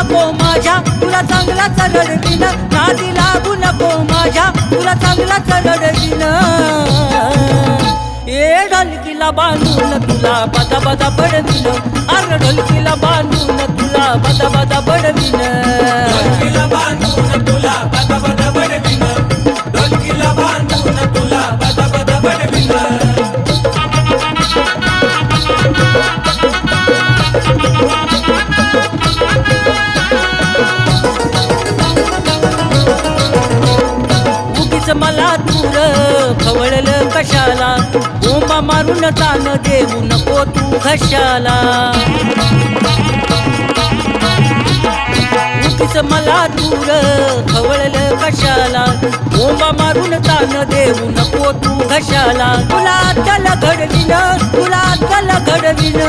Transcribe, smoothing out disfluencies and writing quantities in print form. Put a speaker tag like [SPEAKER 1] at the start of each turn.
[SPEAKER 1] नको माझ्या तुला चांगलाच रडवीन नादी लागू नको माझ्या तुला चांगलाच रडवीन ए ढोलकीला बांधून तुला बदा बदा बडवीन अरे ढोलकीला बांधून तुला बदा बदा बडवीन
[SPEAKER 2] ढोलकीला बांधून तुला बदा बदा बडवीन ढोलकीला बांधून तुला बदा बदा बडवीन
[SPEAKER 1] उगीच मला दूर खवळलं कशाला ओंबा मारून तान देऊ नको तू घशाला उगीच मला दूर खवळलं कशाला ओंबा मारून तान देऊ नको तू घशाला तुला अद्दल घडवीन तुला अद्दल घडवीन